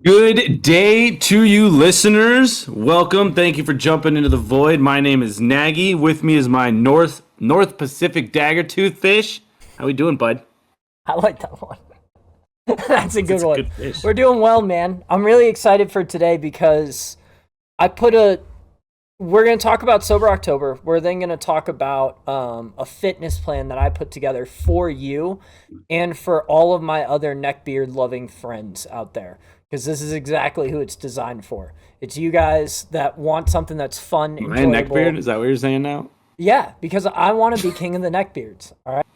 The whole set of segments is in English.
Good day to you, listeners. Welcome. Thank you for jumping into the void. My name is Nagy. With me is my North Pacific Daggertooth fish. How we doing, bud? I like that one. That's a good It's a one. good fish. We're doing well, man. I'm really excited for today because I put a. We're going to talk about Sober October. We're then going to talk about a fitness plan that I put together for you and for all of my other neckbeard loving friends out there. Because this is exactly who it's designed for. It's you guys that want something that's fun, My neckbeard? enjoyable. Is that what you're saying now? Yeah, because I want to be king of the neckbeards. All right.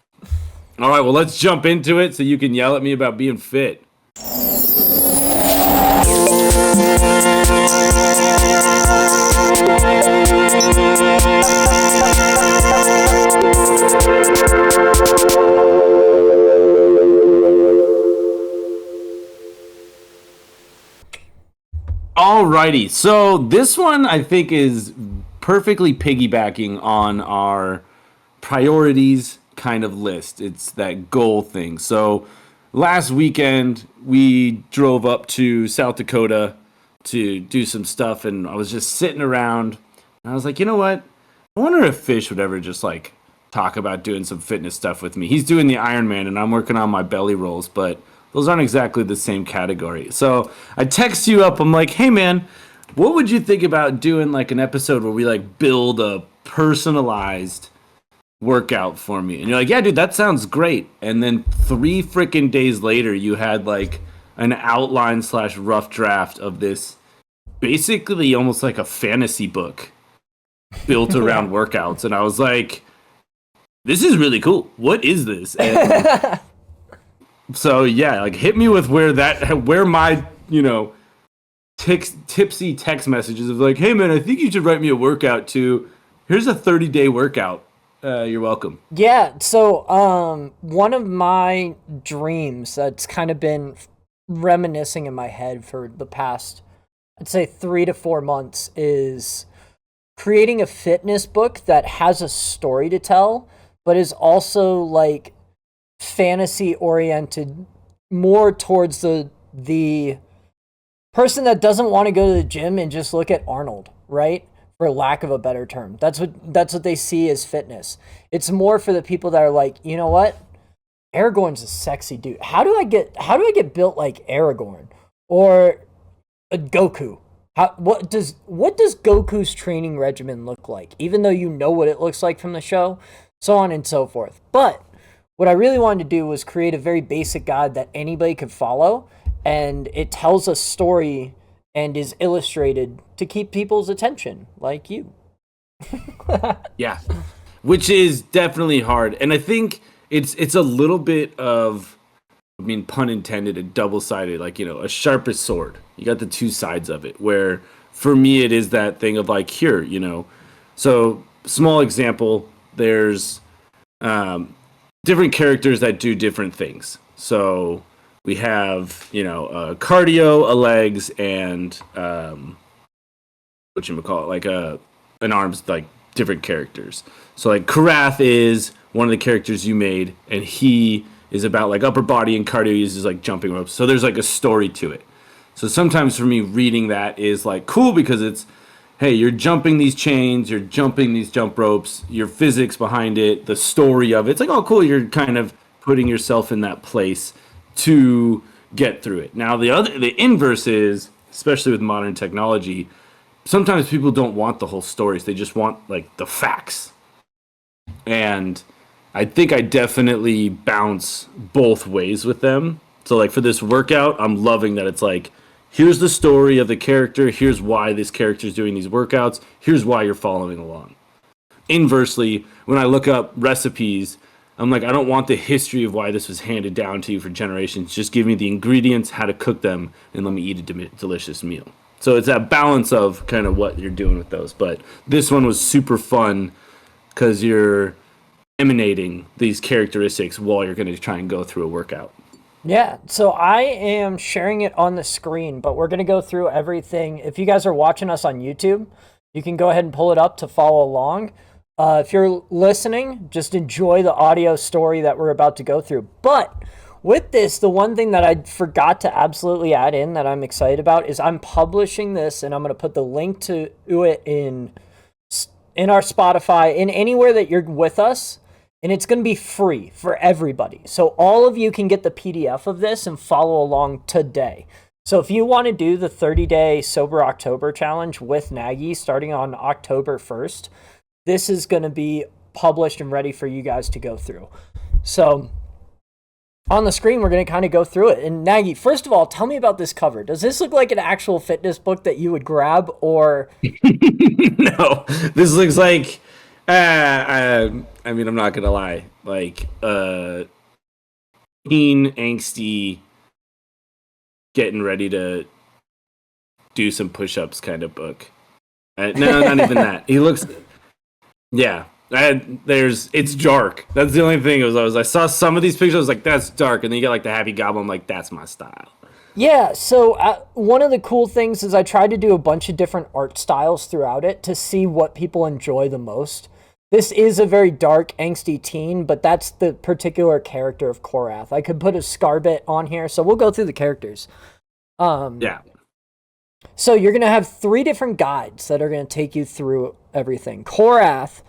All right, well, let's jump into it so you can yell at me about being fit. Alrighty, so this one I think is perfectly piggybacking on our priorities kind of list. It's that goal thing. So last weekend we drove up to South Dakota to do some stuff, and I was just sitting around, and I was like, you know what? I wonder if Fish would ever just like talk about doing some fitness stuff with me. He's doing the Ironman, and I'm working on my belly rolls, but those aren't exactly the same category. So I text you up. I'm like, hey man, what would you think about doing like an episode where we like build a personalized workout for me? And you're like, yeah, dude, that sounds great. And then 3 freaking days later, you had like an outline slash rough draft of this basically almost like a fantasy book built around workouts. And I was like, this is really cool. What is this? And so yeah, like hit me with where my, tipsy text messages of like, hey man, I think you should write me a workout too. Here's a 30-day workout. You're welcome. Yeah, so one of my dreams that's kind of been reminiscing in my head for the past, I'd say 3 to 4 months, is creating a fitness book that has a story to tell, but is also like fantasy oriented, more towards the person that doesn't want to go to the gym and just look at Arnold, right? For lack of a better term. That's what they see as fitness. It's more for the people that are like, you know what? Aragorn's a sexy dude. How do I get built like Aragorn or a Goku? What does Goku's training regimen look like? Even though you know what it looks like from the show, so on and so forth. But what I really wanted to do was create a very basic guide that anybody could follow, and it tells a story and is illustrated to keep people's attention, like you. Yeah, which is definitely hard, and I think it's a little bit of, I mean, pun intended, a double sided, like a sharpest sword. You got the two sides of it. Where for me, it is that thing of like here. So small example. There's different characters that do different things. So we have a cardio, a legs, and what you call it, like an arms, like different characters. So like Korath is one of the characters you made, and he is about like upper body, and cardio uses like jumping ropes. So there's like a story to it. So sometimes for me, reading that is like cool because it's, hey, you're jumping these chains, you're jumping these jump ropes, your physics behind it, the story of it. It's like, oh, cool, you're kind of putting yourself in that place to get through it. Now, the inverse is, especially with modern technology, sometimes people don't want the whole stories. They just want like the facts. And I think I definitely bounce both ways with them. So like for this workout, I'm loving that it's like, here's the story of the character, here's why this character is doing these workouts, here's why you're following along. Inversely, when I look up recipes, I'm like, I don't want the history of why this was handed down to you for generations. Just give me the ingredients, how to cook them, and let me eat a delicious meal. So it's that balance of kind of what you're doing with those. But this one was super fun because you're emanating these characteristics while you're going to try and go through a workout. Yeah, so I am sharing it on the screen, but we're going to go through everything. If you guys are watching us on YouTube, you can go ahead and pull it up to follow along. If you're listening, just enjoy the audio story that we're about to go through. But with this, the one thing that I forgot to absolutely add in that I'm excited about is I'm publishing this, and I'm going to put the link to it in our Spotify, in anywhere that you're with us, and it's going to be free for everybody. So all of you can get the PDF of this and follow along today. So if you want to do the 30-day Sober October challenge with Nagy starting on October 1st, this is going to be published and ready for you guys to go through. So on the screen, we're going to kind of go through it. And Nagy, first of all, tell me about this cover. Does this look like an actual fitness book that you would grab, or? No, this looks like, I mean, I'm not going to lie, like, teen, angsty, getting ready to do some push-ups kind of book. No, not even that. He looks, yeah. It's dark. That's the only thing. I saw some of these pictures. I was like, that's dark. And then you get like the Happy Goblin. I'm like, that's my style. Yeah. So one of the cool things is I tried to do a bunch of different art styles throughout it to see what people enjoy the most. This is a very dark, angsty teen, but that's the particular character of Korath. I could put a Scarbit on here, so we'll go through the characters. Yeah. So you're going to have 3 different guides that are going to take you through everything. Korath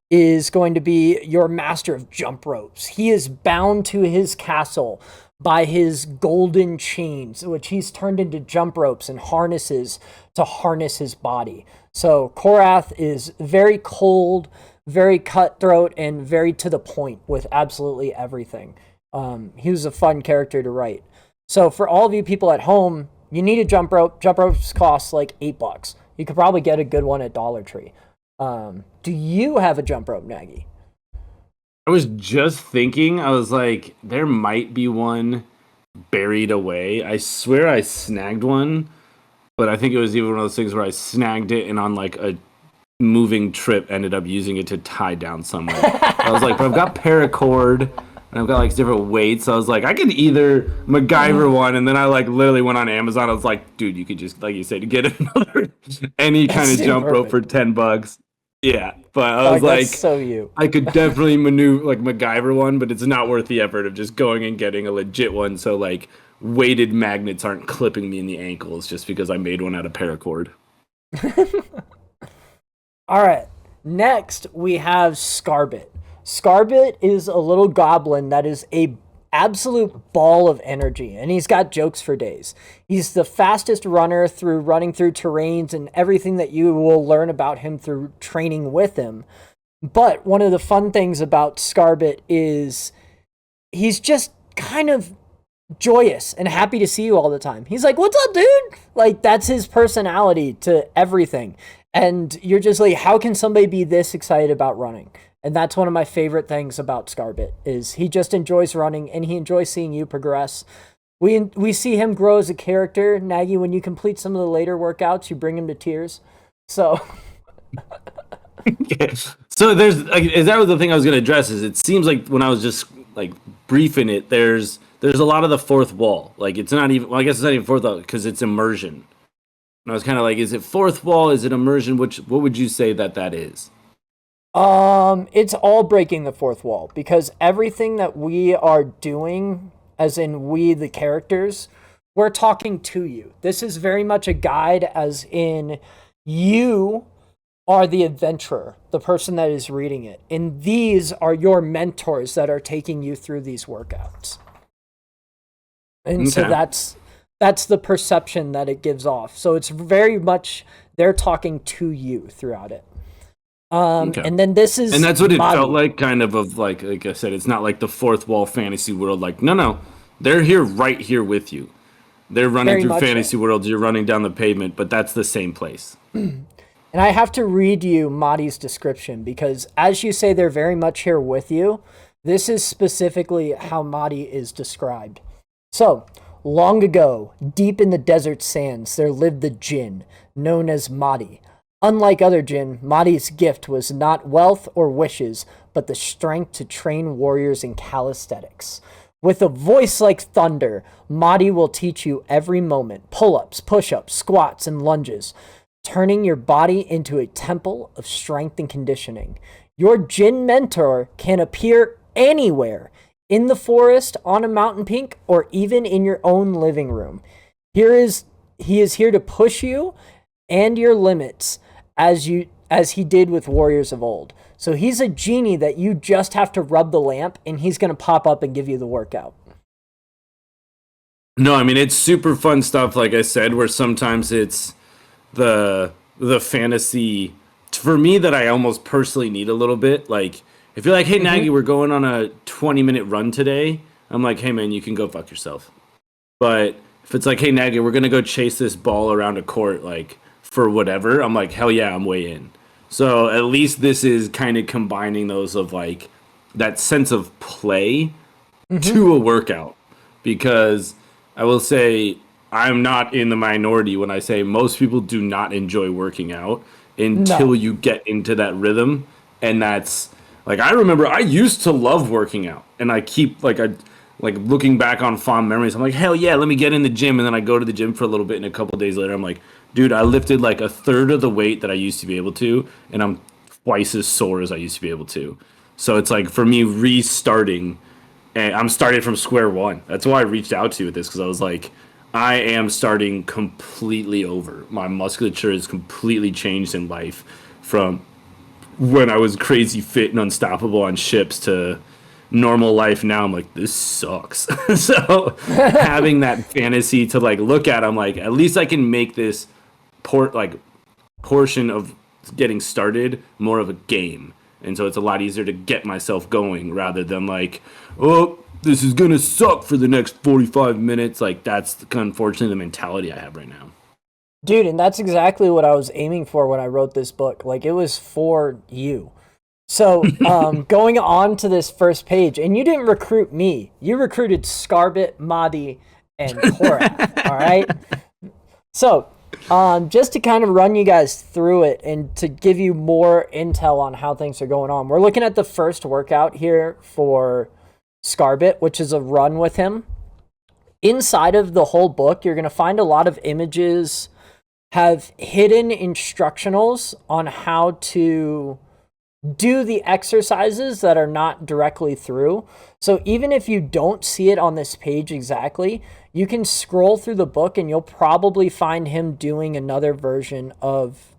is going to be your master of jump ropes. He is bound to his castle by his golden chains, which he's turned into jump ropes and harnesses to harness his body. So Korath is very cold, very cutthroat, and very to the point with absolutely everything. He was a fun character to write. So for all of you people at home, you need a jump rope. Jump ropes cost like $8. You could probably get a good one at Dollar Tree. Do you have a jump rope, Nagy? I was just thinking, I was like, there might be one buried away. I swear I snagged one, but I think it was even one of those things where I snagged it and on like a moving trip ended up using it to tie down somewhere. I was like, but I've got paracord and I've got like different weights. So I was like, I could either MacGyver one, and then I like literally went on Amazon. I was like, dude, you could just, like you said, get another any kind of jump rope for $10. Yeah, but I was like, so you. I could definitely maneuver like MacGyver one, but it's not worth the effort of just going and getting a legit one. So like weighted magnets aren't clipping me in the ankles just because I made one out of paracord. All right, next we have Scarbit. Scarbit is a little goblin that is a absolute ball of energy, and he's got jokes for days. He's the fastest runner through running through terrains and everything that you will learn about him through training with him. But one of the fun things about Scarbit is he's just kind of joyous and happy to see you all the time. He's like, "What's up, dude?" Like, that's his personality to everything. And you're just like, how can somebody be this excited about running? And that's one of my favorite things about Scarbit, is he just enjoys running and he enjoys seeing you progress. We see him grow as a character. Nagy, when you complete some of the later workouts, you bring him to tears. So So there's like, that was the thing I was going to address, is it seems like when I was just like briefing it, there's a lot of the fourth wall. Like it's not even, well, I guess it's not even fourth wall because it's immersion. And I was kind of like, is it fourth wall? Is it immersion? What would you say that is? It's all breaking the fourth wall, because everything that we are doing, as in we, the characters, we're talking to you. This is very much a guide, as in you are the adventurer, the person that is reading it. And these are your mentors that are taking you through these workouts. And so that's the perception that it gives off. So it's very much they're talking to you throughout it. And then this is, and that's what it felt like, kind of like I said, it's not like the fourth wall fantasy world. Like, no, they're here, right here with you. They're running through fantasy worlds. You're running down the pavement, but that's the same place. And I have to read you Mahdi's description, because as you say, they're very much here with you. This is specifically how Mahdi is described. So, long ago, deep in the desert sands, there lived the jinn, known as Mahdi. Unlike other jinn, Mahdi's gift was not wealth or wishes, but the strength to train warriors in calisthenics. With a voice like thunder, Mahdi will teach you every moment, pull-ups, push-ups, squats, and lunges, turning your body into a temple of strength and conditioning. Your jinn mentor can appear anywhere, in the forest, on a mountain peak, or even in your own living room. He is here to push you and your limits as he did with warriors of old. So he's a genie that you just have to rub the lamp and he's going to pop up and give you the workout. No, I mean it's super fun stuff. Like I said, where sometimes it's the fantasy for me that I almost personally need a little bit. Like if you're like, hey Nagy, we're going on a 20-minute run today. I'm like, hey man, you can go fuck yourself. But if it's like, hey Nagy, we're gonna go chase this ball around a court, like for whatever, I'm like, hell yeah, I'm way in. So at least this is kind of combining those of like that sense of play to a workout. Because I will say I'm not in the minority when I say most people do not enjoy working out until No. you get into that rhythm. And that's like I remember I used to love working out and I keep like looking back on fond memories. I'm like, hell yeah, let me get in the gym, and then I go to the gym for a little bit and a couple days later I'm like, dude, I lifted like a third of the weight that I used to be able to, and I'm twice as sore as I used to be able to. So it's like for me restarting, and I'm starting from square one. That's why I reached out to you with this, because I was like, I am starting completely over. My musculature is completely changed in life from when I was crazy fit and unstoppable on ships to normal life now. I'm like, this sucks. So having that fantasy to like look at, I'm like, at least I can make this portion of getting started more of a game. And so it's a lot easier to get myself going rather than like, oh, this is gonna suck for the next 45 minutes. Like that's unfortunately the mentality I have right now. Dude, and that's exactly what I was aiming for when I wrote this book. Like, it was for you. So, going on to this first page, and you didn't recruit me. You recruited Skarbit, Mahdi, and Korath, all right? So, just to kind of run you guys through it and to give you more intel on how things are going on, we're looking at the first workout here for Skarbit, which is a run with him. Inside of the whole book, you're going to find a lot of images have hidden instructionals on how to do the exercises that are not directly through. So even if you don't see it on this page exactly, you can scroll through the book and you'll probably find him doing another version of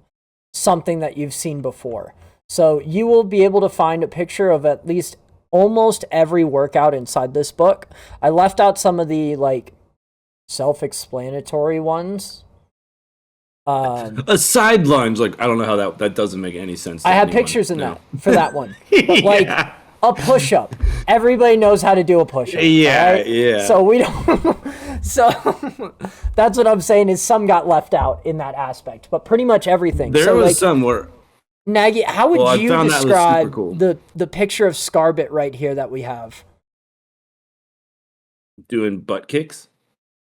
something that you've seen before. So you will be able to find a picture of at least almost every workout inside this book. I left out some of the like self-explanatory ones. A side lunge, like I don't know how that doesn't make any sense. I have anyone. pictures in that for that one. But like a push-up. Everybody knows how to do a push-up. Yeah, right? yeah. So we don't so that's what I'm saying is some got left out in that aspect, but pretty much everything. There so was like, some where Nagy, how would you found that was describe super cool. the picture of Skarbit right here that we have? Doing butt kicks.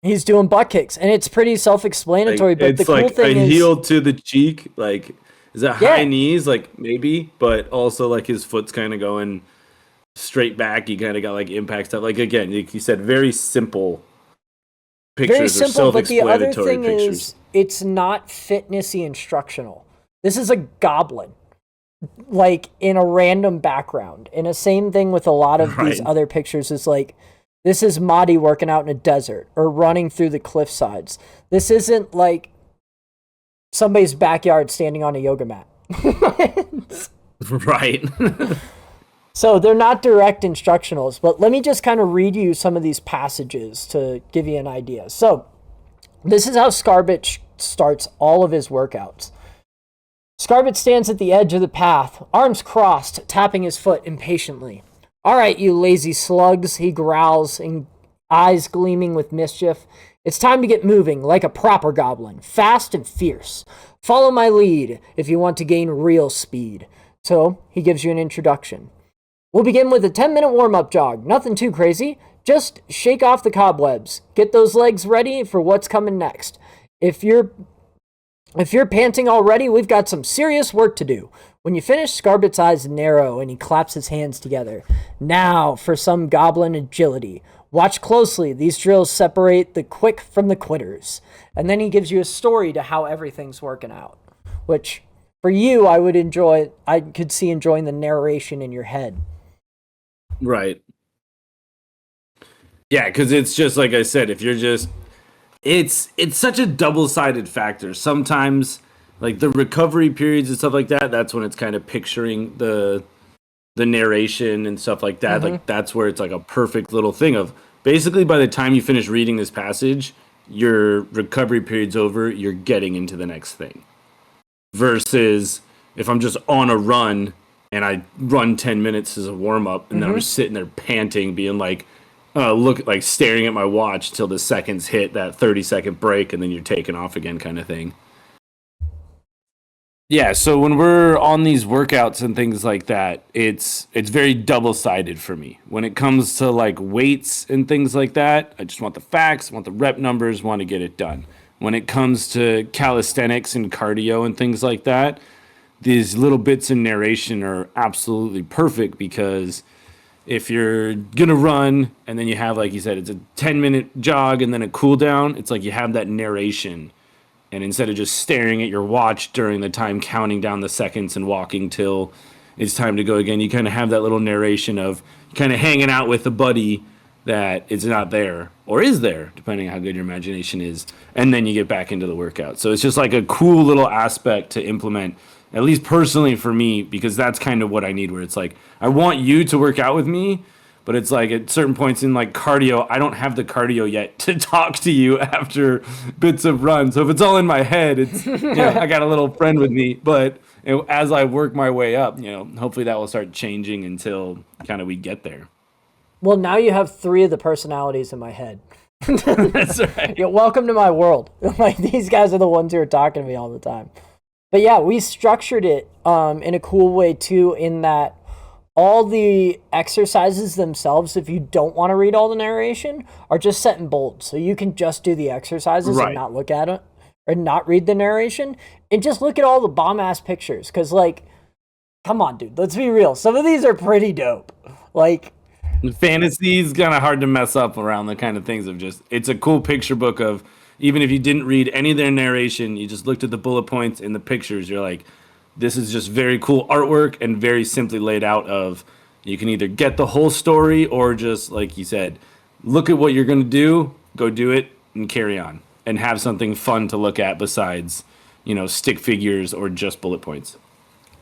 He's doing butt kicks, and it's pretty self-explanatory. Like, but it's the cool like thing a is, heel to the cheek. Like, is that Yeah. high knees? Like maybe, but also like his foot's kind of going straight back. He kind of got like impact stuff. Like again, like you said, very simple pictures very or simple. But the other self-explanatory thing pictures. is, it's not fitnessy instructional. This is a goblin, like in a random background. And the same thing with a lot of these Right. other pictures is like, this is Mahdi working out in a desert or running through the cliff sides. This isn't like somebody's backyard standing on a yoga mat. Right. So they're not direct instructionals, but let me just kind of read you some of these passages to give you an idea. So this is how Skarbit starts all of his workouts. Skarbit stands at the edge of the path, arms crossed, tapping his foot impatiently. All right, you lazy slugs, he growls, and eyes gleaming with mischief. It's time to get moving like a proper goblin, fast and fierce. Follow my lead if you want to gain real speed. So he gives you an introduction. We'll begin with a 10-minute warm-up jog. Nothing too crazy. Just shake off the cobwebs. Get those legs ready for what's coming next. If you're panting already, we've got some serious work to do. When you finish, Skarbit's eyes narrow and he claps his hands together. Now for some goblin agility. Watch closely. These drills separate the quick from the quitters. And then he gives you a story to how everything's working out. Which, for you, I could see enjoying the narration in your head. Right. Yeah, because it's just like I said, if you're just it's such a double-sided factor. Sometimes like the recovery periods and stuff like that, that's when it's kind of picturing the narration and stuff like that. Mm-hmm. Like that's where it's like a perfect little thing of basically by the time you finish reading this passage, your recovery period's over, you're getting into the next thing. Versus if I'm just on a run and I run 10 minutes as a warm up and then I'm just sitting there panting, being like, look, like staring at my watch till the seconds hit that 30-second break and then you're taking off again kind of thing. Yeah, so when we're on these workouts and things like that, it's very double-sided for me. When it comes to like weights and things like that, I just want the facts, want the rep numbers, want to get it done. When it comes to calisthenics and cardio and things like that, these little bits in narration are absolutely perfect because if you're gonna run and then you have, like you said, it's a 10-minute jog and then a cool down, it's like you have that narration. And instead of just staring at your watch during the time counting down the seconds and walking till it's time to go again, you kind of have that little narration of kind of hanging out with a buddy that is not there or is there, depending on how good your imagination is. And then you get back into the workout. So it's just like a cool little aspect to implement, at least personally for me, because that's kind of what I need, where it's like, I want you to work out with me, but it's like at certain points in like cardio, I don't have the cardio yet to talk to you after bits of run. So if it's all in my head, it's, I got a little friend with me, but as I work my way up, hopefully that will start changing until kind of we get there. Well, now you have 3 of the personalities in my head. That's right. Welcome to my world. Like, these guys are the ones who are talking to me all the time. But yeah, we structured it in a cool way too, in that all the exercises themselves, if you don't want to read all the narration, are just set in bold. So you can just do the exercises and not look at it or not read the narration and just look at all the bomb ass pictures. Cause like, come on, dude, let's be real. Some of these are pretty dope. Like, fantasy's kind of hard to mess up around the kind of things of just, it's a cool picture book of, even if you didn't read any of their narration, you just looked at the bullet points in the pictures, you're like, this is just very cool artwork and very simply laid out of, you can either get the whole story or just, like you said, look at what you're going to do, go do it, and carry on. And have something fun to look at besides, stick figures or just bullet points.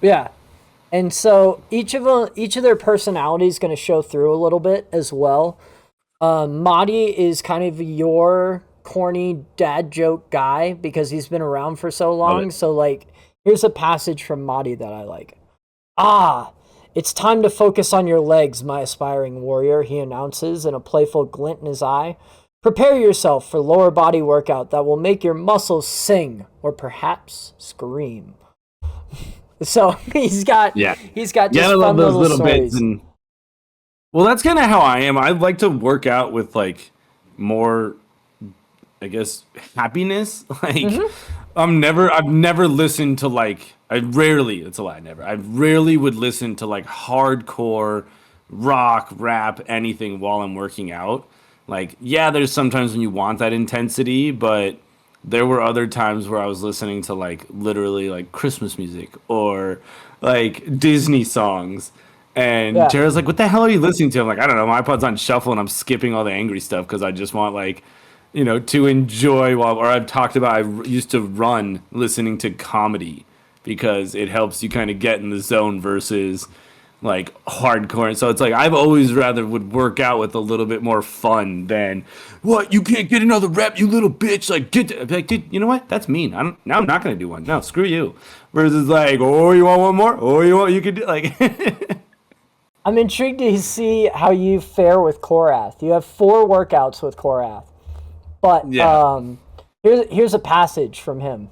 Yeah. And so each of their personalities is going to show through a little bit as well. Madi is kind of your corny dad joke guy because he's been around for so long. So like, here's a passage from Madi that I like. It's time to focus on your legs, my aspiring warrior, he announces, and a playful glint in his eye. Prepare yourself for lower body workout that will make your muscles sing or perhaps scream. So he's got just fun little stories. Bits. And, well, that's kind of how I am. I like to work out with like more, I guess, happiness. Like I've never listened to like, I rarely would listen to like hardcore rock, rap, anything while I'm working out. Like, yeah, there's sometimes when you want that intensity, but there were other times where I was listening to like literally like Christmas music or like Disney songs. And Jared's like, what the hell are you listening to? I'm like, I don't know. My iPod's on shuffle and I'm skipping all the angry stuff because I just want like, to enjoy or I've talked about, I used to run listening to comedy because it helps you kind of get in the zone versus like hardcore. And so it's like, I've always rather would work out with a little bit more fun than what, you can't get another rep, you little bitch. Like, like, dude, you know what? That's mean. I'm not going to do one. No, screw you. Versus like, oh, you want one more? Oh, you could do like, I'm intrigued to see how you fare with Korath. You have 4 workouts with Korath. But here's a passage from him.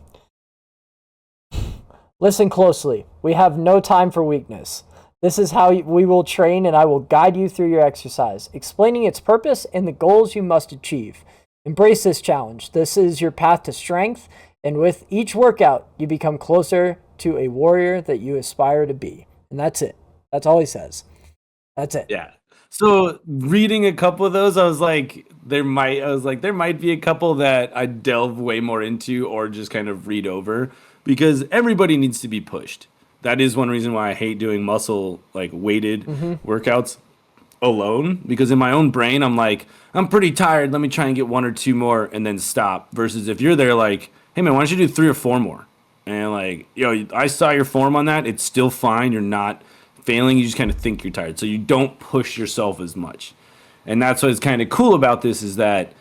Listen closely. We have no time for weakness. This is how we will train, and I will guide you through your exercise, explaining its purpose and the goals you must achieve. Embrace this challenge. This is your path to strength, and with each workout, you become closer to a warrior that you aspire to be. And that's it. That's all he says. That's it. Yeah. So reading a couple of those, I was like, there might be a couple that I delve way more into or just kind of read over because everybody needs to be pushed. That is one reason why I hate doing muscle like weighted workouts alone, because in my own brain I'm like, I'm pretty tired, let me try and get one or two more and then stop, versus if you're there like, hey man, why don't you do 3 or 4 more, and like, I saw your form on that, it's still fine, you're not failing, you just kind of think you're tired, so you don't push yourself as much. And that's what's kind of cool about this, is that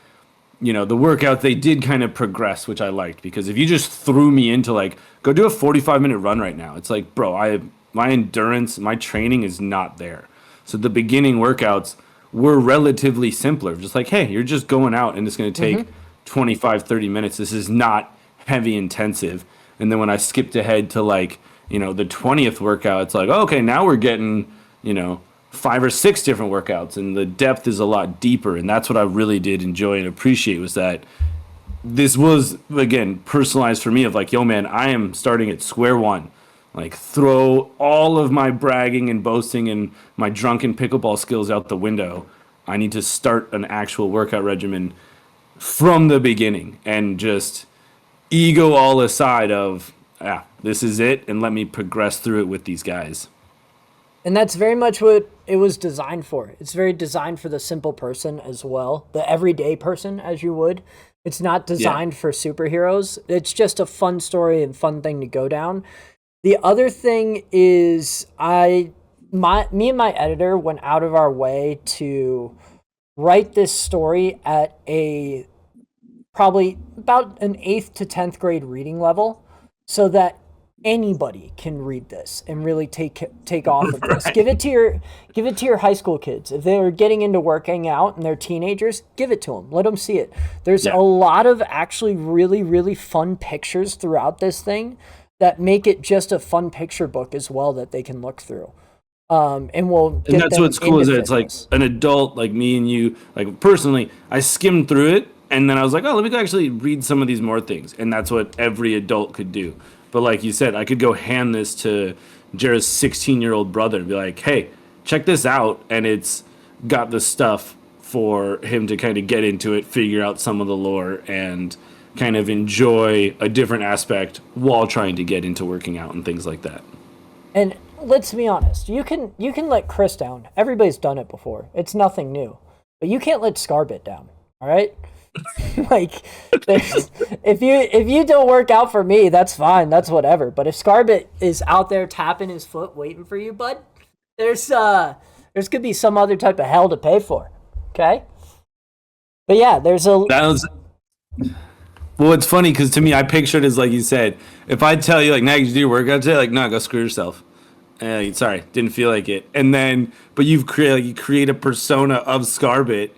the workout, they did kind of progress, which I liked, because if you just threw me into like, go do a 45-minute run right now, it's like, bro, my endurance, my training is not there. So the beginning workouts were relatively simpler, just like, hey, you're just going out and it's going to take 25, 30 minutes. This is not heavy intensive. And then when I skipped ahead to like, the 20th workout, it's like, oh, okay, now we're getting, 5 or 6 different workouts, and the depth is a lot deeper. And that's what I really did enjoy and appreciate, was that this was, again, personalized for me, of like, yo man, I am starting at square one. Like, throw all of my bragging and boasting and my drunken pickleball skills out the window. I need to start an actual workout regimen from the beginning, and just ego all aside of, this is it, and let me progress through it with these guys. And that's very much what it was designed for. It's very designed for the simple person as well, the everyday person, as you would. It's not designed for superheroes. It's just a fun story and fun thing to go down. The other thing is, me and my editor went out of our way to write this story at a probably about an 8th to 10th grade reading level, so that anybody can read this and really take off of this. Give it to your high school kids. If they're getting into working out and they're teenagers, give it to them. Let them see it. There's a lot of actually really, really fun pictures throughout this thing that make it just a fun picture book as well that they can look through. And that's what's cool, is that it's like an adult like me and you. Like, personally, I skimmed through it, and then I was like, oh, let me go actually read some of these more things. And that's what every adult could do. But like you said, I could go hand this to Jared's 16-year-old brother and be like, hey, check this out. And it's got the stuff for him to kind of get into it, figure out some of the lore, and kind of enjoy a different aspect while trying to get into working out and things like that. And let's be honest, you can let Chris down. Everybody's done it before. It's nothing new. But you can't let Scarbit down, all right? Like, if you don't work out for me, that's fine, that's whatever. But if Scarbit is out there tapping his foot waiting for you, bud, there's gonna be some other type of hell to pay for. Okay? But yeah, well, it's funny, because to me, I pictured it as, like you said, if I tell you, like, Nagy, did you do your workout today? Like, no, go screw yourself. Sorry, didn't feel like it. And then, but you create a persona of Scarbit,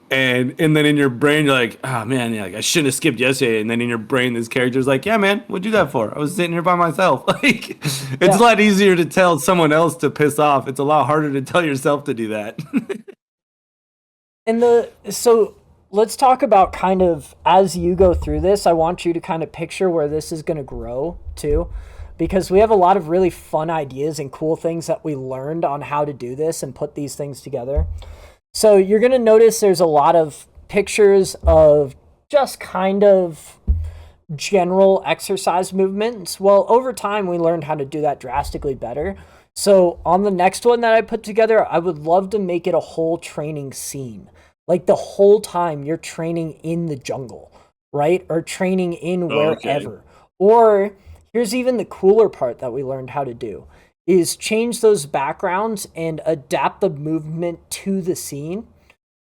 and then in your brain, you're like, oh man, like, I shouldn't have skipped yesterday. And then in your brain, this character's like, yeah, man, what'd you do that for? I was sitting here by myself. Like, it's a lot easier to tell someone else to piss off. It's a lot harder to tell yourself to do that. So let's talk about, kind of, as you go through this, I want you to kind of picture where this is going to grow too, because we have a lot of really fun ideas and cool things that we learned on how to do this and put these things together. So you're going to notice there's a lot of pictures of just kind of general exercise movements. Well, over time, we learned how to do that drastically better. So on the next one that I put together, I would love to make it a whole training scene. Like, the whole time you're training in the jungle, right? Or training in wherever. Okay. Or here's even the cooler part that we learned how to do, is change those backgrounds and adapt the movement to the scene.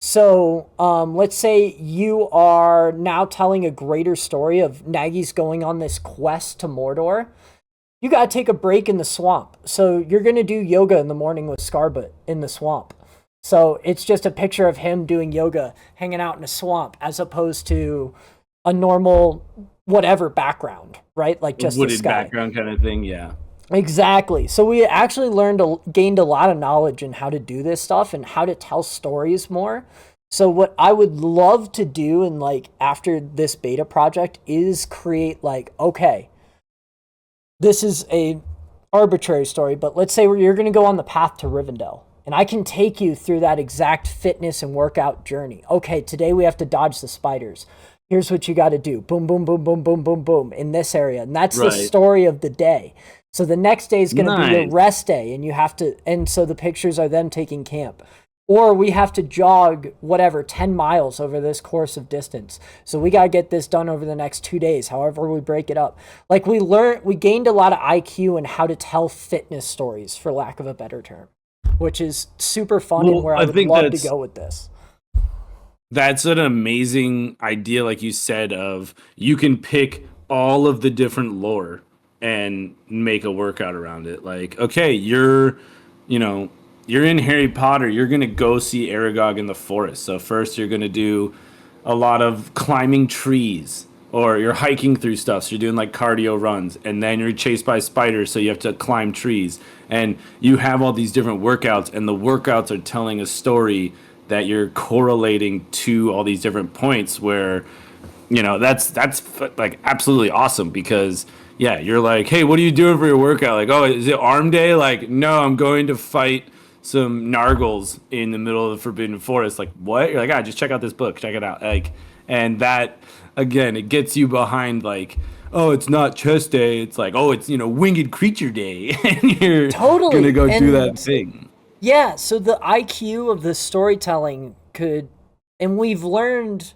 So let's say you are now telling a greater story of Nagy's going on this quest to Mordor. You got to take a break in the swamp. So you're going to do yoga in the morning with Scarbit in the swamp. So it's just a picture of him doing yoga, hanging out in a swamp, as opposed to a normal whatever background, right? Like just wooded the sky. Background kind of thing, yeah. Exactly. So we actually gained a lot of knowledge in how to do this stuff and how to tell stories more. So what I would love to do, and like after this beta project, is create like, okay, this is a arbitrary story, but let's say you're going to go on the path to Rivendell, and I can take you through that exact fitness and workout journey. Okay, today we have to dodge the spiders. Here's what you got to do. Boom, boom, boom, boom, boom, boom, boom, in this area. And that's the story of the day. So the next day is going to be your rest day, and you have to, and so the pictures are them taking camp. or we have to jog whatever 10 miles over this course of distance. So we got to get this done over the next 2 days, however we break it up. Like we gained a lot of IQ in how to tell fitness stories, for lack of a better term, which is super fun and where I would love to go with this. That's an amazing idea, like you said, of you can pick all of the different lore and make a workout around it. Like, okay, you're in Harry Potter, you're going to go see Aragog in the forest. So first you're going to do a lot of climbing trees, or you're hiking through stuff. So you're doing like cardio runs, and then you're chased by spiders. So you have to climb trees, and you have all these different workouts, and the workouts are telling a story that you're correlating to all these different points where, that's like absolutely awesome, because yeah, you're like, hey, what are you doing for your workout? Like, oh, is it arm day? Like, no, I'm going to fight some nargles in the middle of the Forbidden Forest. Like, what? You're like, just check out this book, check it out. Like, and that, again, it gets you behind, like, oh, it's not chest day. It's like, oh, it's, winged creature day. And you're gonna go do that thing. Yeah, so the IQ of the storytelling and we've learned,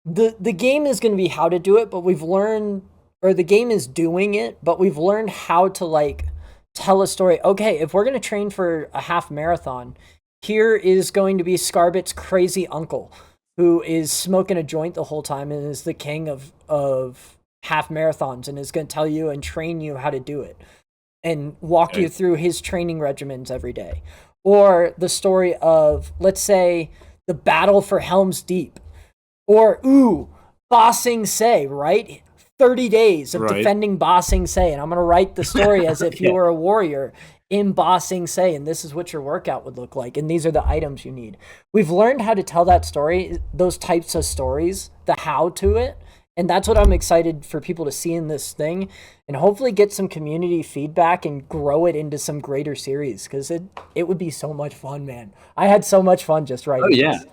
the game is going to be how to do it, but we've learned, or the game is doing it, but we've learned how to, like, tell a story. Okay, if we're going to train for a half marathon, here is going to be Scarbit's crazy uncle, who is smoking a joint the whole time and is the king of half marathons, and is going to tell you and train you how to do it, and walk you through his training regimens every day. Or the story of, let's say, the battle for Helm's Deep. Or, Ba Sing Se, right? 30 days of defending Ba Sing Se. And I'm going to write the story as if you were a warrior in Ba Sing Se, and this is what your workout would look like, and these are the items you need. We've learned how to tell that story, those types of stories, the how to it. And that's what I'm excited for people to see in this thing, and hopefully get some community feedback and grow it into some greater series, because it would be so much fun, man. I had so much fun just writing this.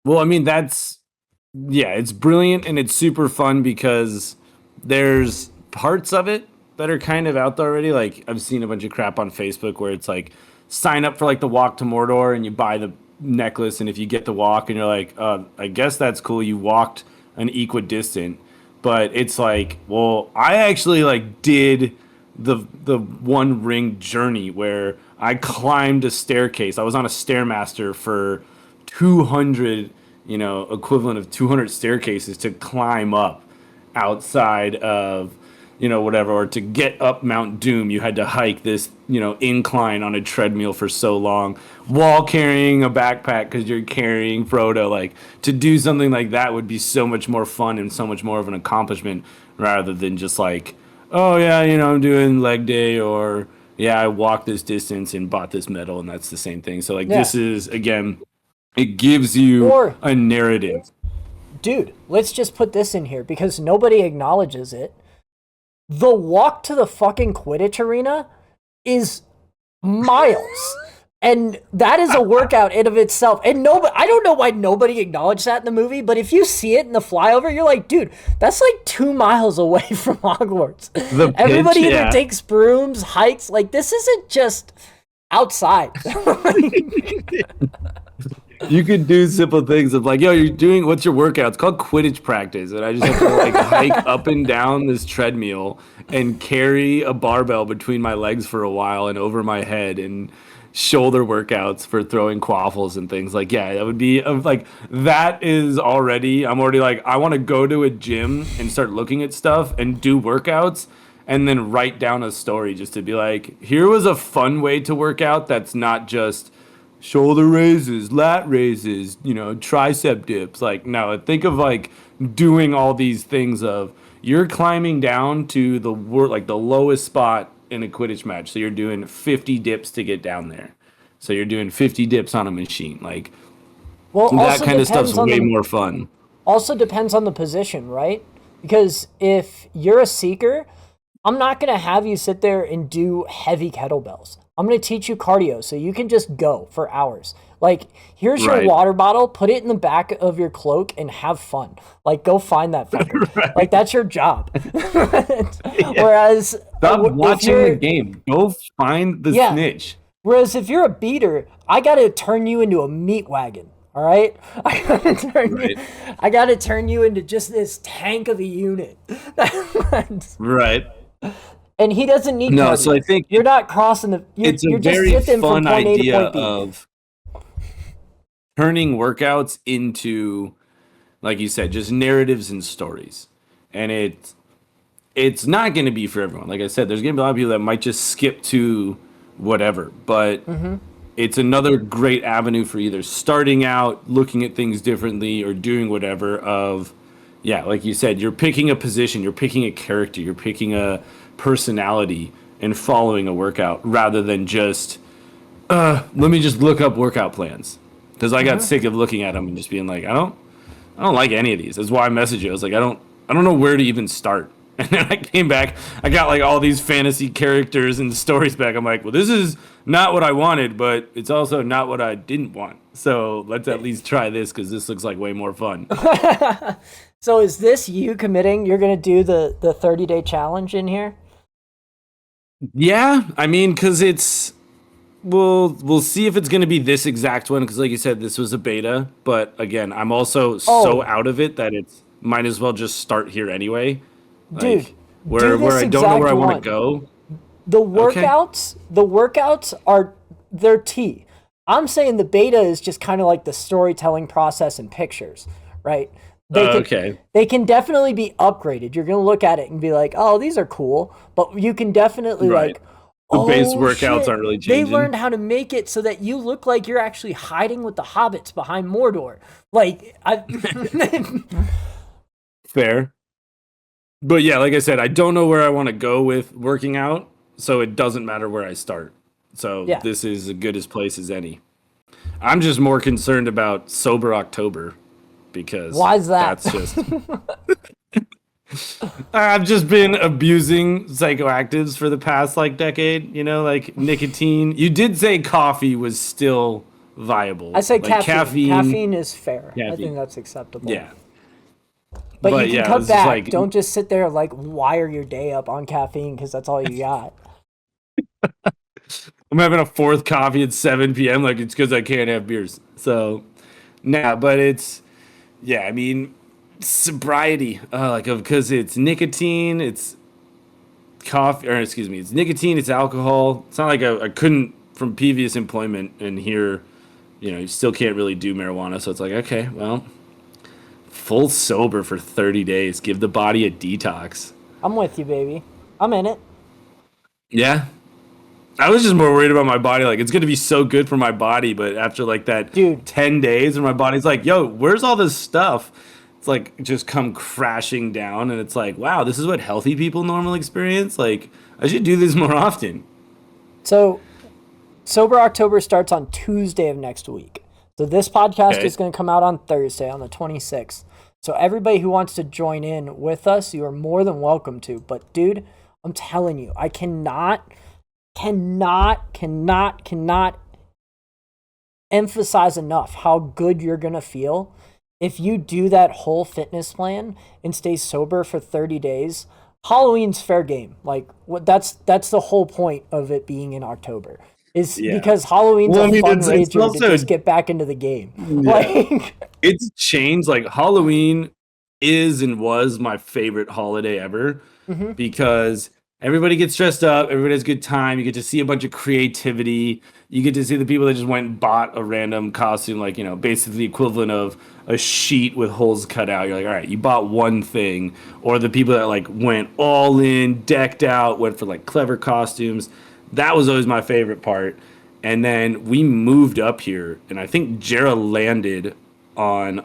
Well, I mean, it's brilliant, and it's super fun because there's parts of it that are kind of out there already. Like, I've seen a bunch of crap on Facebook where it's like, sign up for like the walk to Mordor and you buy the necklace, and if you get the walk and you're like, I guess that's cool, you walked an equidistant, but it's like, well, I actually like did the One Ring journey where I climbed a staircase. I was on a Stairmaster for 200, equivalent of 200 staircases to climb up outside of, whatever, or to get up Mount Doom, you had to hike this, incline on a treadmill for so long, while carrying a backpack because you're carrying Frodo. Like, to do something like that would be so much more fun and so much more of an accomplishment, rather than just like, oh yeah, I'm doing leg day, or yeah, I walked this distance and bought this medal, and that's the same thing. So like, this is, again, it gives you a narrative. Dude, let's just put this in here because nobody acknowledges it. The walk to the fucking Quidditch arena is miles. And that is a workout in of itself. And I don't know why nobody acknowledged that in the movie, but if you see it in the flyover, you're like, dude, that's like 2 miles away from Hogwarts. Everybody either takes brooms, hikes. Like, this isn't just outside. You could do simple things of like, what's your workout? It's called Quidditch practice. And I just have to like hike up and down this treadmill and carry a barbell between my legs for a while and over my head, and shoulder workouts for throwing quaffles and things. Like, yeah, that would be like, that is already, I'm already like, I want to go to a gym and start looking at stuff and do workouts, and then write down a story just to be like, here was a fun way to work out that's not just shoulder raises, lat raises, tricep dips. Like, no, think of like doing all these things of, you're climbing down to the lowest spot in a Quidditch match. So you're doing 50 dips to get down there. So you're doing 50 dips on a machine. Like, that kind of stuff's way more fun. Also depends on the position, right? Because if you're a seeker, I'm not going to have you sit there and do heavy kettlebells. I'm going to teach you cardio so you can just go for hours. Like, here's your water bottle, put it in the back of your cloak and have fun. Like, go find that fucker. Like, that's your job. Whereas... Stop watching the game. Go find the snitch. Whereas if you're a beater, I gotta turn you into a meat wagon. All right, Right. I gotta turn you into just this tank of a unit. Right. And he doesn't need No, so I cardio. think You're not crossing the. it's a You're just very zipping from fun point A to idea point B. of turning workouts into, like you said, just narratives and stories. And it's not going to be for everyone. Like I said, there's going to be a lot of people that might just skip to whatever, but it's another great avenue for either starting out, looking at things differently, or doing whatever. Of, yeah, like you said, you're picking a position, you're picking a character, you're picking a personality, and following a workout rather than just let me just look up workout plans, because I got sick of looking at them and just being like, I don't like any of these. That's why I messaged you. I was like, I don't know where to even start. And then I came back, I got like all these fantasy characters and stories back. I'm like, well, this is not what I wanted, but it's also not what I didn't want. So let's at least try this, because this looks like way more fun. So is this you committing? You're gonna do the 30-day challenge in here? Yeah, I mean, because it's we'll see if it's going to be this exact one, because like you said, this was a beta. But again, I'm also so Oh, out of it that it's might as well just start here anyway. dude, Like do where this I don't know where I exact want to one. go. The Okay. workouts are their T. I'm saying the beta is just kind of like the storytelling process and pictures, right? Okay. They can definitely be upgraded. You're gonna look at it and be like, oh, these are cool, but you can definitely Right. like, The base oh workouts shit, aren't really they changing. learned how to make it so that you look like you're actually hiding with the hobbits behind Mordor. Like I Fair. But yeah, like I said, I don't know where I want to go with working out, so it doesn't matter where I start. So yeah. this is as good as place as any. I'm just more concerned about sober October, because Why's that? that's just I've just been abusing psychoactives for the past like decade, like nicotine. You did say coffee was still I viable. say Like caffeine. caffeine, Caffeine is fair. I think caffeine. that's acceptable. Yeah. But you But can yeah, cut it's just back. like Don't just sit there like wire your day up on caffeine because that's all you got. I'm having a fourth coffee at 7 p.m. like it's because I can't have beers. So, nah, but it's yeah, I mean sobriety like because it's nicotine, it's coffee, or excuse me, it's nicotine, it's alcohol. It's not like I couldn't from previous employment, and here, you still can't really do marijuana. So it's like, okay, well, full sober for 30 days. Give the body a detox. I'm with you, baby. I'm in it. Yeah. I was just more worried about my body. Like, it's going to be so good for my body. But after like that Dude, 10 days, and my body's like, yo, where's all this stuff? It's like just come crashing down. And it's like, wow, this is what healthy people normally experience. Like, I should do this more often. so Sober October starts on Tuesday of next week. So this podcast Okay. is going to come out on Thursday on the 26th. So everybody who wants to join in with us, you are more than welcome to. But dude, I'm telling you, I cannot emphasize enough how good you're going to feel if you do that whole fitness plan and stay sober for 30 days. Halloween's fair game. Like what that's the whole point of it being in October. Is Yeah. because Halloween's Well, I a mean, it's fundraiser to also, just get back into the game. yeah. Like It's changed. Like, Halloween is and was my favorite holiday ever, mhm. because everybody gets dressed up, everybody has a good time. You get to see a bunch of creativity. You get to see the people that just went and bought a random costume, like, basically the equivalent of a sheet with holes cut out. You're like, all right, you bought one thing. Or the people that like went all in, decked out, went for like clever costumes. That was always my favorite part. And then we moved up here, and I think Jera landed on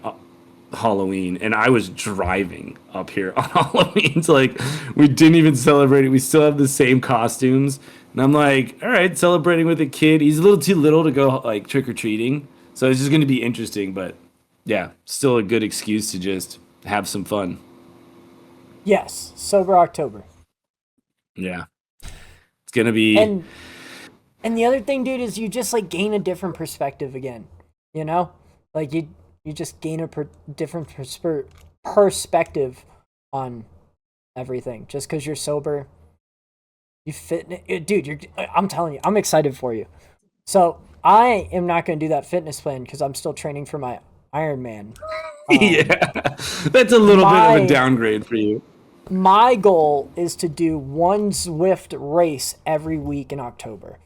Halloween, and I was driving up here on Halloween. So like, we didn't even celebrate it. We still have the same costumes, and I'm like, all right, celebrating with a kid. He's a little too little to go like trick or treating, so it's just going to be interesting. But yeah, still a good excuse to just have some fun. Yes, Sober October. Yeah, it's gonna be. And and the other thing, dude, is you just like gain a different perspective again. You know, like you just gain a different perspective on everything just because you're sober. You fit, dude. I'm telling you, I'm excited for you. So I am not going to do that fitness plan because I'm still training for my Ironman. Yeah, that's a little bit of a My downgrade for you. my goal is to do one Zwift race every week in October.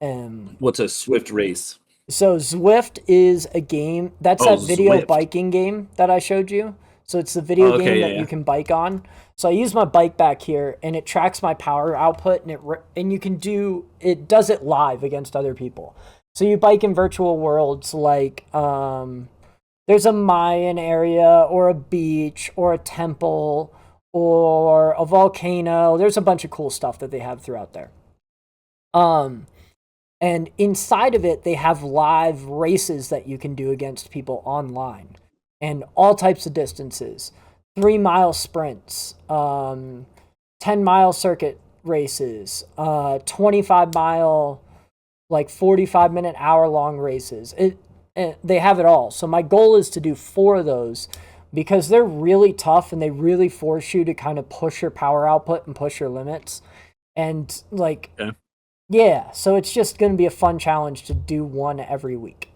Um, What's a Swift race? so Zwift is a game that's Oh, that video Zwift. biking game that I showed you. So it's the video Oh, game okay, that yeah, you yeah. can bike on. So I use my bike back here, and it tracks my power output, and you can do it does it live against other people. So you bike in virtual worlds like there's a Mayan area or a beach or a temple or a volcano. There's a bunch of cool stuff that they have throughout there. Um, and inside of it, they have live races that you can do against people online and all types of distances 3 mile sprints, 10-mile circuit races, 25-mile, like 45-minute, hour long races. They have it all. So my goal is to do 4 of those because they're really tough and they really force you to kind of push your power output and push your limits. And like, Yeah. yeah, so it's just going to be a fun challenge to do one every week.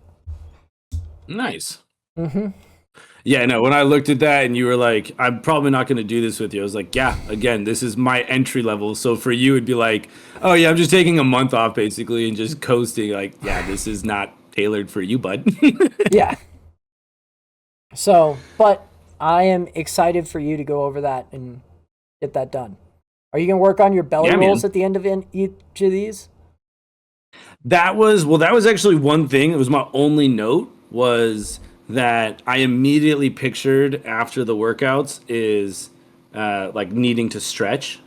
Nice. Mm-hmm. Yeah, no, when I looked at that and you were like, I'm probably not going to do this with you, I was like, yeah, again, this is my entry level. So for you, it'd be like, oh, yeah, I'm just taking a month off basically and just coasting. Like, yeah, this is not tailored for you, bud. Yeah. So, but I am excited for you to go over that and get that done. Are you going to work on your belly Yeah, rolls man. at the end of each of these? That was actually one thing. It was my only note was that I immediately pictured after the workouts is like needing to stretch.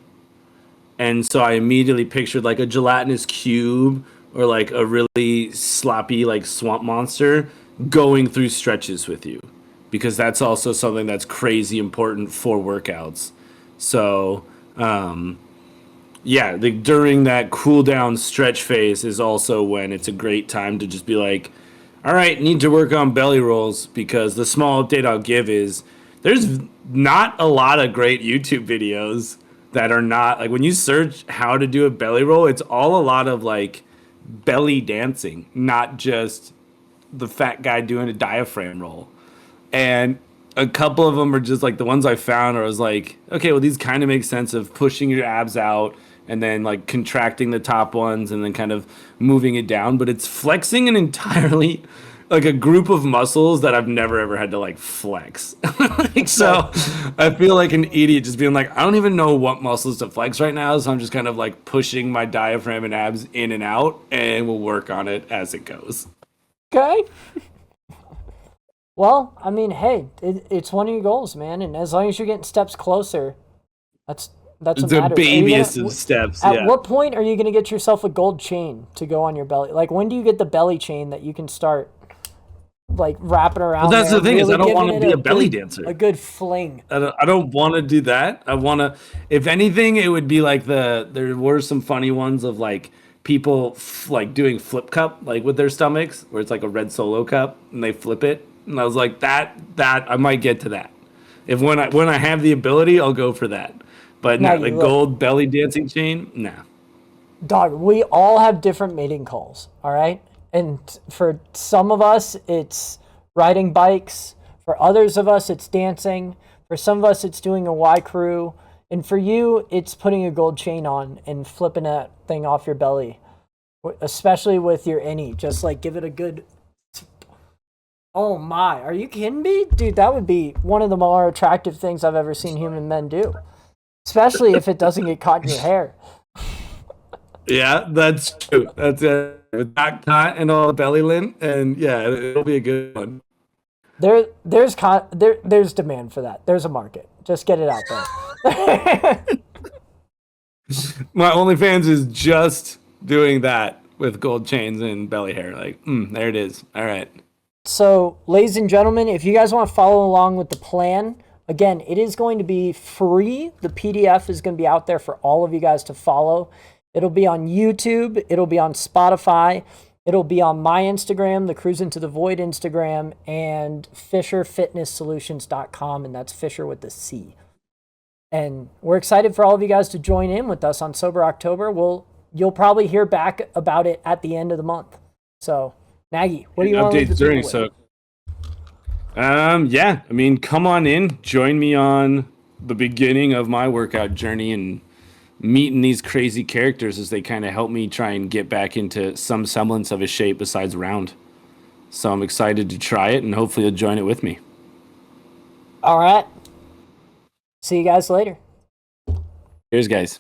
And so I immediately pictured like a gelatinous cube or like a really sloppy like swamp monster going through stretches with you because that's also something that's crazy important for workouts. So, yeah, during that cool down stretch phase is also when it's a great time to just be like, all right, need to work on belly rolls because the small update I'll give is there's not a lot of great YouTube videos that are not like when you search how to do a belly roll, it's all a lot of like belly dancing, not just the fat guy doing a diaphragm roll. And a couple of them are just like the ones I found where I was like, okay, well, these kind of make sense of pushing your abs out and then like contracting the top ones and then kind of moving it down. But it's flexing an entirely like a group of muscles that I've never ever had to like flex. Like, so I feel like an idiot just being like, I don't even know what muscles to flex right now. So I'm just kind of like pushing my diaphragm and abs in and out and we'll work on it as it goes. Okay. Well, I mean, hey, it's one of your goals, man, and as long as you're getting steps closer, that's what The matters. Are you babyest gonna? of steps. At Yeah. what point are you gonna get yourself a gold chain to go on your belly? Like, when do you get the belly chain that you can start like wrapping Well, around that's there, the thing is really I don't giving want to it be a belly dancer. a good fling? I don't want to do that. I want to, if anything, it would be like there were some funny ones of like people like doing flip cup, like with their stomachs, where it's like a red solo cup and they flip it. And I was like, that I might get to that. If when I have the ability, I'll go for that. But Now no, you the look, gold belly dancing chain, nah. dog. We all have different mating calls, all right. And for some of us, it's riding bikes. For others of us, it's dancing. For some of us, it's doing a Y crew. And for you, it's putting a gold chain on and flipping that thing off your belly, especially with your innie. Just like give it a good. Oh my, are you kidding me? Dude, that would be one of the more attractive things I've ever seen human men do. Especially if it doesn't get caught in your hair. Yeah, that's true. That's it. With that cut and all the belly lint, and yeah, it'll be a good one. There's demand for that. There's a market. Just get it out there. My OnlyFans is just doing that with gold chains and belly hair. Like, there it is. All right. So, ladies and gentlemen, if you guys want to follow along with the plan, again, it is going to be free. The PDF is going to be out there for all of you guys to follow. It'll be on YouTube. It'll be on Spotify. It'll be on my Instagram, the Crewzin to the Void Instagram, and FisherFitnessSolutions.com, and that's Fisher with the C. And we're excited for all of you guys to join in with us on Sober October. We'll you'll probably hear back about it at the end of the month. So, Nagy, what do you want to leave the Updates during, people with? yeah, I mean, come on in, join me on the beginning of my workout journey and meeting these crazy characters as they kind of help me try and get back into some semblance of a shape besides round. So I'm excited to try it, and hopefully you'll join it with me. All right. See you guys later. Cheers, guys.